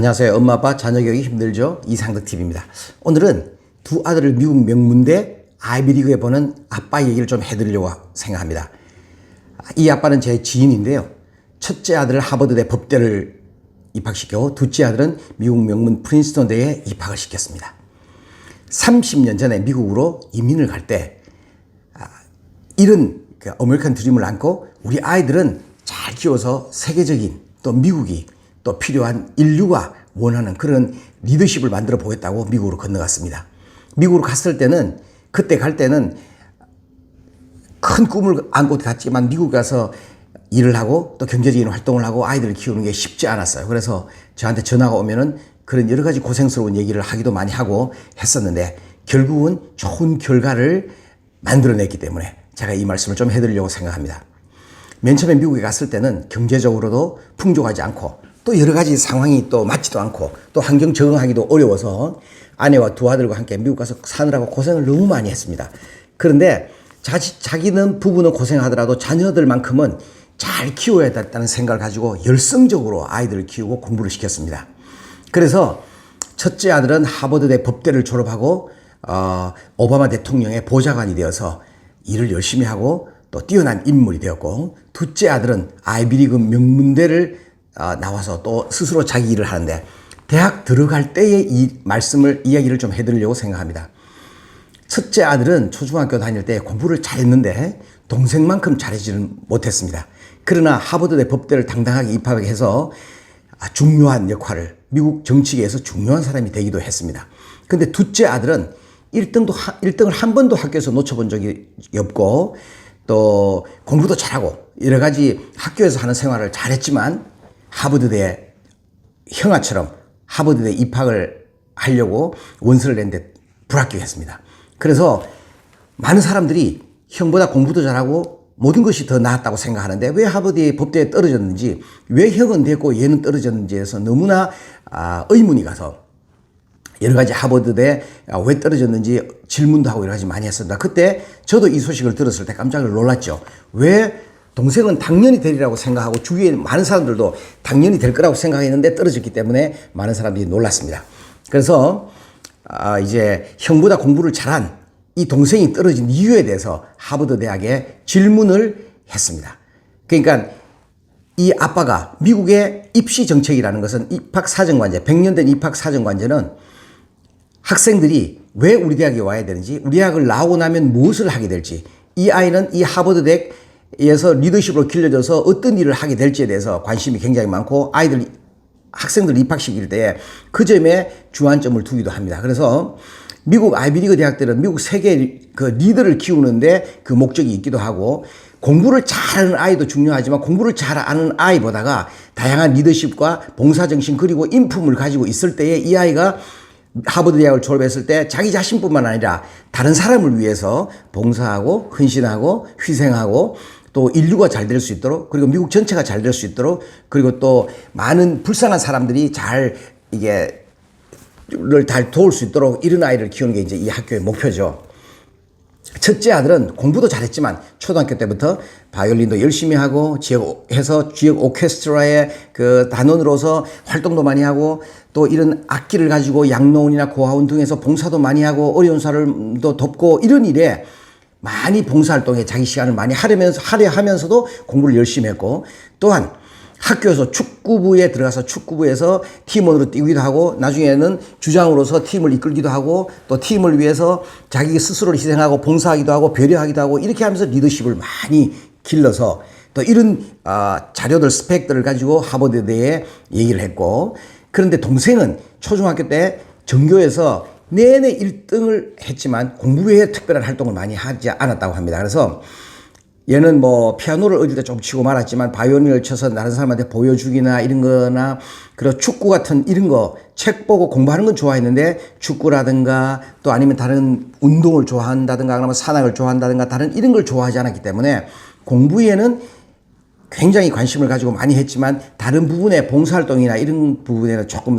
안녕하세요. 엄마 아빠 자녀 교육이 힘들죠? 이상덕TV입니다. 오늘은 두 아들을 미국 명문대 아이비리그에 보는 아빠 얘기를 좀 해드리려고 생각합니다. 이 아빠는 제 지인인데요. 첫째 아들을 하버드대 법대를 입학시켰고 둘째 아들은 미국 명문 프린스턴대에 입학을 시켰습니다. 30년 전에 미국으로 이민을 갈 때 이런 아메리칸 드림을 안고 우리 아이들은 잘 키워서 세계적인 또 미국이 또 필요한 인류가 원하는 그런 리더십을 만들어 보겠다고 미국으로 건너갔습니다. 미국으로 갔을 때는 그때 갈 때는 큰 꿈을 안고 갔지만 미국 가서 일을 하고 또 경제적인 활동을 하고 아이들을 키우는 게 쉽지 않았어요. 그래서 저한테 전화가 오면은 그런 여러 가지 고생스러운 얘기를 하기도 많이 하고 했었는데 결국은 좋은 결과를 만들어냈기 때문에 제가 이 말씀을 좀 해드리려고 생각합니다. 맨 처음에 미국에 갔을 때는 경제적으로도 풍족하지 않고 또 여러 가지 상황이 또 맞지도 않고 또 환경 적응하기도 어려워서 아내와 두 아들과 함께 미국 가서 사느라고 고생을 너무 많이 했습니다. 그런데 자기는 부부는 고생하더라도 자녀들만큼은 잘 키워야 된다는 생각을 가지고 열성적으로 아이들을 키우고 공부를 시켰습니다. 그래서 첫째 아들은 하버드대 법대를 졸업하고 오바마 대통령의 보좌관이 되어서 일을 열심히 하고 또 뛰어난 인물이 되었고 둘째 아들은 아이비리그 명문대를 나와서 또 스스로 자기 일을 하는데 대학 들어갈 때의 이야기를 좀 해드리려고 생각합니다. 첫째 아들은 초중학교 다닐 때 공부를 잘했는데 동생만큼 잘하지는 못했습니다. 그러나 하버드대 법대를 당당하게 입학해서 중요한 역할을 미국 정치계에서 중요한 사람이 되기도 했습니다. 근데 둘째 아들은 1등을 한 번도 학교에서 놓쳐본 적이 없고 또 공부도 잘하고 여러 가지 학교에서 하는 생활을 잘했지만 하버드대 형아처럼 하버드대 입학을 하려고 원서를 냈는데 불합격했습니다. 그래서 많은 사람들이 형보다 공부도 잘하고 모든 것이 더 나았다고 생각하는데 왜 하버드 법대에 떨어졌는지 왜 형은 됐고 얘는 떨어졌는지 해서 너무나 의문이 가서 여러 가지 하버드대 왜 떨어졌는지 질문도 하고 여러 가지 많이 했습니다. 그때 저도 이 소식을 들었을 때 깜짝 놀랐죠. 왜 동생은 당연히 되리라고 생각하고 주위에 많은 사람들도 당연히 될 거라고 생각했는데 떨어졌기 때문에 많은 사람들이 놀랐습니다. 그래서 이제 형보다 공부를 잘한 이 동생이 떨어진 이유에 대해서 하버드 대학에 질문을 했습니다. 그러니까 이 아빠가 미국의 입시 정책이라는 것은 입학사정관제, 100년 된 입학사정관제는 학생들이 왜 우리 대학에 와야 되는지, 우리 대학을 나오고 나면 무엇을 하게 될지, 이 아이는 이 하버드 대학에서 리더십으로 길러져서 어떤 일을 하게 될지에 대해서 관심이 굉장히 많고 학생들 입학시킬 때 그 점에 주안점을 두기도 합니다. 그래서 미국 아이비리그 대학들은 미국 세계 그 리더를 키우는데 그 목적이 있기도 하고 공부를 잘하는 아이도 중요하지만 공부를 잘하는 아이보다가 다양한 리더십과 봉사정신 그리고 인품을 가지고 있을 때에 이 아이가 하버드 대학을 졸업했을 때 자기 자신뿐만 아니라 다른 사람을 위해서 봉사하고 헌신하고 희생하고 또 인류가 잘 될 수 있도록 그리고 미국 전체가 잘 될 수 있도록 그리고 또 많은 불쌍한 사람들이 잘 도울 수 있도록 이런 아이를 키우는 게 이제 이 학교의 목표죠. 첫째 아들은 공부도 잘했지만 초등학교 때부터 바이올린도 열심히 하고 지역 오케스트라의 그 단원으로서 활동도 많이 하고 또 이런 악기를 가지고 양로원이나 고아원 등에서 봉사도 많이 하고 어려운 사람도 돕고 이런 일에 많이 봉사활동에 자기 시간을 많이 하려 하면서도 공부를 열심히 했고 또한 학교에서 축구부에 들어가서 축구부에서 팀원으로 뛰기도 하고 나중에는 주장으로서 팀을 이끌기도 하고 또 팀을 위해서 자기 스스로를 희생하고 봉사하기도 하고 배려하기도 하고 이렇게 하면서 리더십을 많이 길러서 또 이런 자료들 스펙들을 가지고 하버드대에 얘기를 했고 그런데 동생은 초중학교 때 전교에서 내내 1등을 했지만 공부 외에 특별한 활동을 많이 하지 않았다고 합니다. 그래서 얘는 뭐 피아노를 어릴 때 좀 치고 말았지만 바이올린을 쳐서 다른 사람한테 보여주기나 이런 거나 그리고 축구 같은 이런 거 책 보고 공부하는 건 좋아했는데 축구라든가 또 아니면 다른 운동을 좋아한다든가 그러면 산악을 좋아한다든가 다른 이런 걸 좋아하지 않았기 때문에 공부에는 굉장히 관심을 가지고 많이 했지만 다른 부분의 봉사활동이나 이런 부분에는 조금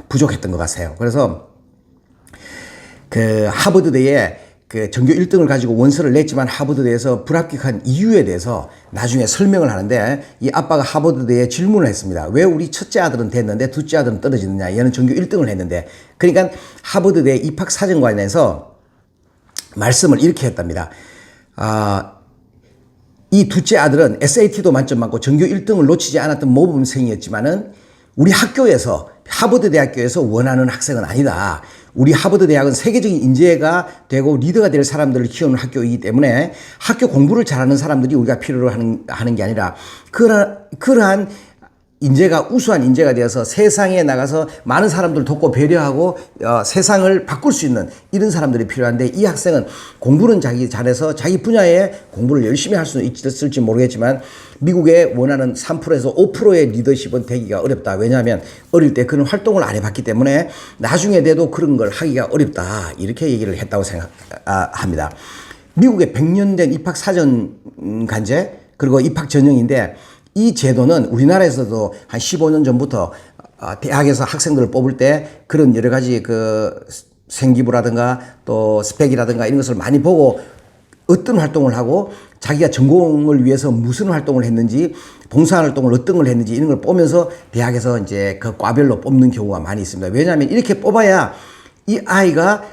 부족했던 것 같아요. 그래서 그 하버드대에 그 전교 1등을 가지고 원서를 냈지만 하버드대에서 불합격한 이유에 대해서 나중에 설명을 하는데 이 아빠가 하버드대에 질문을 했습니다. 왜 우리 첫째 아들은 됐는데 둘째 아들은 떨어지느냐. 얘는 전교 1등을 했는데. 그러니까 하버드대 입학사정관에서 말씀을 이렇게 했답니다. 이 둘째 아들은 SAT도 만점 받고 전교 1등을 놓치지 않았던 모범생이었지만은 우리 학교에서 하버드 대학교에서 원하는 학생은 아니다. 우리 하버드 대학은 세계적인 인재가 되고 리더가 될 사람들을 키우는 학교이기 때문에 학교 공부를 잘하는 사람들이 우리가 필요로 하는 게 아니라 그러한 인재가 우수한 인재가 되어서 세상에 나가서 많은 사람들을 돕고 배려하고 세상을 바꿀 수 있는 이런 사람들이 필요한데 이 학생은 공부는 자기 잘해서 자기 분야에 공부를 열심히 할 수 있을지 모르겠지만 미국에 원하는 3%에서 5%의 리더십은 되기가 어렵다. 왜냐하면 어릴 때 그런 활동을 안 해봤기 때문에 나중에 돼도 그런 걸 하기가 어렵다. 이렇게 얘기를 했다고 생각합니다. 미국의 100년 된 입학 사전 간제 그리고 입학 전형인데 이 제도는 우리나라에서도 한 15년 전부터 대학에서 학생들을 뽑을 때 그런 여러 가지 그 생기부라든가 또 스펙이라든가 이런 것을 많이 보고 어떤 활동을 하고 자기가 전공을 위해서 무슨 활동을 했는지 봉사활동을 어떤 걸 했는지 이런 걸 보면서 대학에서 이제 그 과별로 뽑는 경우가 많이 있습니다. 왜냐하면 이렇게 뽑아야 이 아이가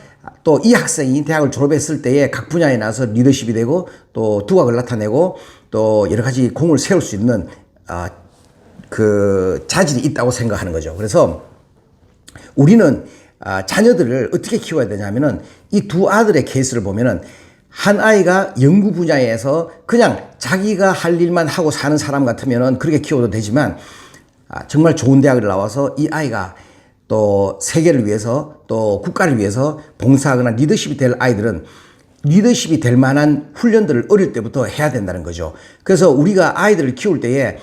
또 이 학생이 대학을 졸업했을 때에 각 분야에 나서 리더십이 되고 또 두각을 나타내고 또 여러 가지 공을 세울 수 있는 그 자질이 있다고 생각하는 거죠. 그래서 우리는 자녀들을 어떻게 키워야 되냐면은 이 두 아들의 케이스를 보면은 한 아이가 연구 분야에서 그냥 자기가 할 일만 하고 사는 사람 같으면은 그렇게 키워도 되지만 정말 좋은 대학을 나와서 이 아이가 또 세계를 위해서 또 국가를 위해서 봉사하거나 리더십이 될 아이들은 리더십이 될 만한 훈련들을 어릴 때부터 해야 된다는 거죠. 그래서 우리가 아이들을 키울 때에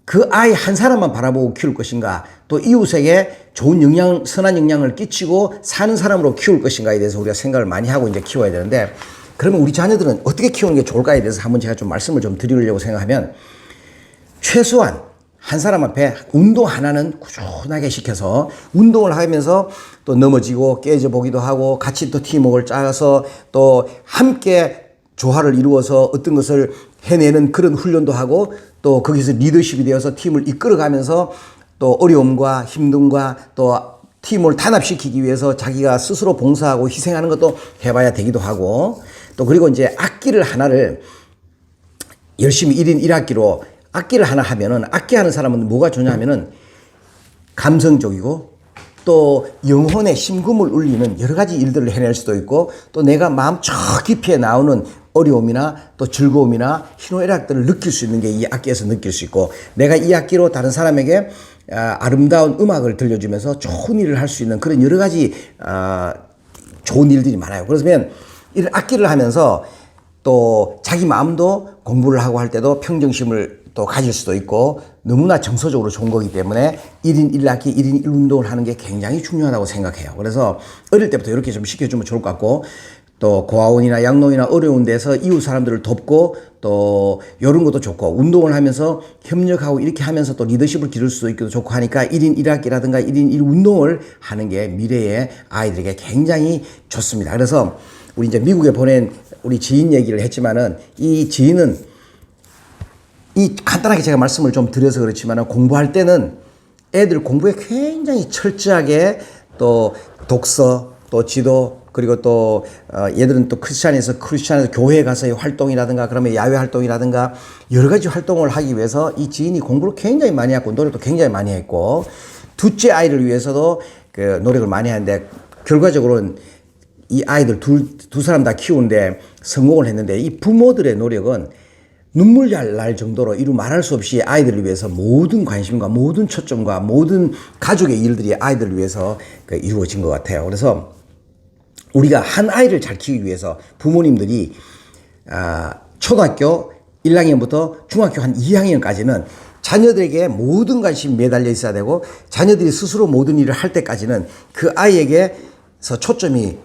그 아이 한 사람만 바라보고 키울 것인가 또 이웃에게 좋은 영향, 선한 영향을 끼치고 사는 사람으로 키울 것인가에 대해서 우리가 생각을 많이 하고 이제 키워야 되는데 그러면 우리 자녀들은 어떻게 키우는 게 좋을까에 대해서 한번 제가 좀 말씀을 좀 드리려고 생각하면 최소한 한 사람 앞에 운동 하나는 꾸준하게 시켜서 운동을 하면서 또 넘어지고 깨져보기도 하고 같이 또 팀워크를 짜서 또 함께 조화를 이루어서 어떤 것을 해내는 그런 훈련도 하고 또 거기서 리더십이 되어서 팀을 이끌어가면서 또 어려움과 힘듦과 또 팀을 단합시키기 위해서 자기가 스스로 봉사하고 희생하는 것도 해봐야 되기도 하고 또 그리고 이제 악기를 하나를 열심히 1인 1악기로 악기를 하나 하면은 악기하는 사람은 뭐가 좋냐 하면은 감성적이고 또 영혼의 심금을 울리는 여러 가지 일들을 해낼 수도 있고 또 내가 마음 저 깊이에 나오는 어려움이나 또 즐거움이나 희노애락들을 느낄 수 있는 게 이 악기에서 느낄 수 있고 내가 이 악기로 다른 사람에게 아름다운 음악을 들려주면서 좋은 일을 할 수 있는 그런 여러 가지 좋은 일들이 많아요. 그러면 이런 악기를 하면서 또 자기 마음도 공부를 하고 할 때도 평정심을 또 가질 수도 있고 너무나 정서적으로 좋은 거기 때문에 1인 1악기, 1인 1운동을 하는 게 굉장히 중요하다고 생각해요. 그래서 어릴 때부터 이렇게 좀 시켜주면 좋을 것 같고 또 고아원이나 양로이나 어려운 데서 이웃 사람들을 돕고 또 이런 것도 좋고 운동을 하면서 협력하고 이렇게 하면서 또 리더십을 기를 수도 있기도 좋고 하니까 1인 1악기라든가 1인 1운동을 하는 게 미래의 아이들에게 굉장히 좋습니다. 그래서 우리 이제 미국에 보낸 우리 지인 얘기를 했지만은 이 지인은 이 간단하게 제가 말씀을 좀 드려서 그렇지만 공부할 때는 애들 공부에 굉장히 철저하게 또 독서 또 지도 그리고 또 얘들은 또 크리스찬에서 교회에 가서의 활동이라든가 그러면 야외 활동이라든가 여러 가지 활동을 하기 위해서 이 지인이 공부를 굉장히 많이 했고 노력도 굉장히 많이 했고 둘째 아이를 위해서도 그 노력을 많이 하는데 결과적으로는 이 아이들 두 사람 다 키우는데 성공을 했는데 이 부모들의 노력은 눈물 날 정도로 이루 말할 수 없이 아이들을 위해서 모든 관심과 모든 초점과 모든 가족의 일들이 아이들을 위해서 이루어진 것 같아요. 그래서 우리가 한 아이를 잘 키우기 위해서 부모님들이 초등학교 1학년부터 중학교 한 2학년까지는 자녀들에게 모든 관심이 매달려 있어야 되고 자녀들이 스스로 모든 일을 할 때까지는 그 아이에게서 초점이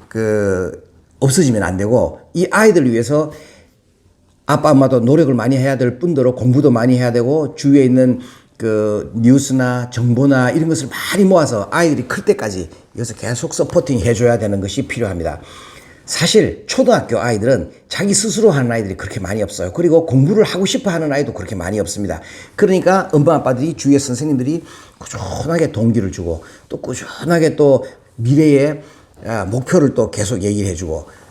없어지면 안 되고 이 아이들을 위해서 아빠 엄마도 노력을 많이 해야 될 뿐더러 공부도 많이 해야 되고 주위에 있는 그 뉴스나 정보나 이런 것을 많이 모아서 아이들이 클 때까지 여기서 계속 서포팅 해줘야 되는 것이 필요합니다. 사실 초등학교 아이들은 자기 스스로 하는 아이들이 그렇게 많이 없어요. 그리고 공부를 하고 싶어 하는 아이도 그렇게 많이 없습니다. 그러니까 엄마 아빠들이 주위의 선생님들이 꾸준하게 동기를 주고 또 꾸준하게 또 미래의 목표를 또 계속 얘기를 해주고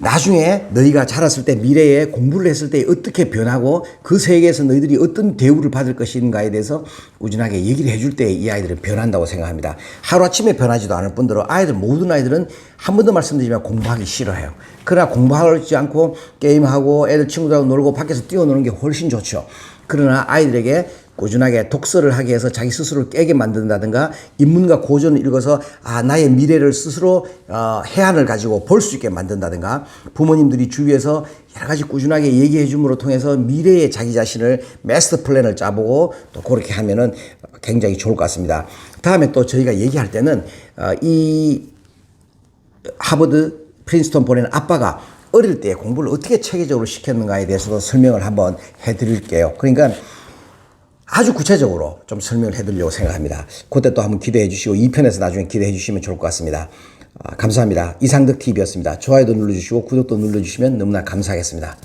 나중에 너희가 자랐을 때 미래에 공부를 했을 때 어떻게 변하고 그 세계에서 너희들이 어떤 대우를 받을 것인가에 대해서 꾸준하게 얘기를 해줄 때 이 아이들은 변한다고 생각합니다. 하루아침에 변하지도 않을 뿐더러 모든 아이들은 한 번 더 말씀드리지만 공부하기 싫어해요. 그러나 공부하지 않고 게임하고 애들 친구들하고 놀고 밖에서 뛰어노는 게 훨씬 좋죠. 그러나 아이들에게 꾸준하게 독서를 하게 해서 자기 스스로를 깨게 만든다든가 인문과 고전을 읽어서 나의 미래를 스스로 해안을 가지고 볼 수 있게 만든다든가 부모님들이 주위에서 여러 가지 꾸준하게 얘기해 줌으로 통해서 미래의 자기 자신을 마스터 플랜을 짜보고 또 그렇게 하면은 굉장히 좋을 것 같습니다. 다음에 또 저희가 얘기할 때는 이 하버드 프린스턴 보내는 아빠가 어릴 때 공부를 어떻게 체계적으로 시켰는가에 대해서도 설명을 한번 해드릴게요. 그러니까 아주 구체적으로 좀 설명을 해드리려고 생각합니다. 그때 또 한번 기대해 주시고 2편에서 나중에 기대해 주시면 좋을 것 같습니다. 감사합니다. 이상덕TV였습니다. 좋아요도 눌러주시고 구독도 눌러주시면 너무나 감사하겠습니다.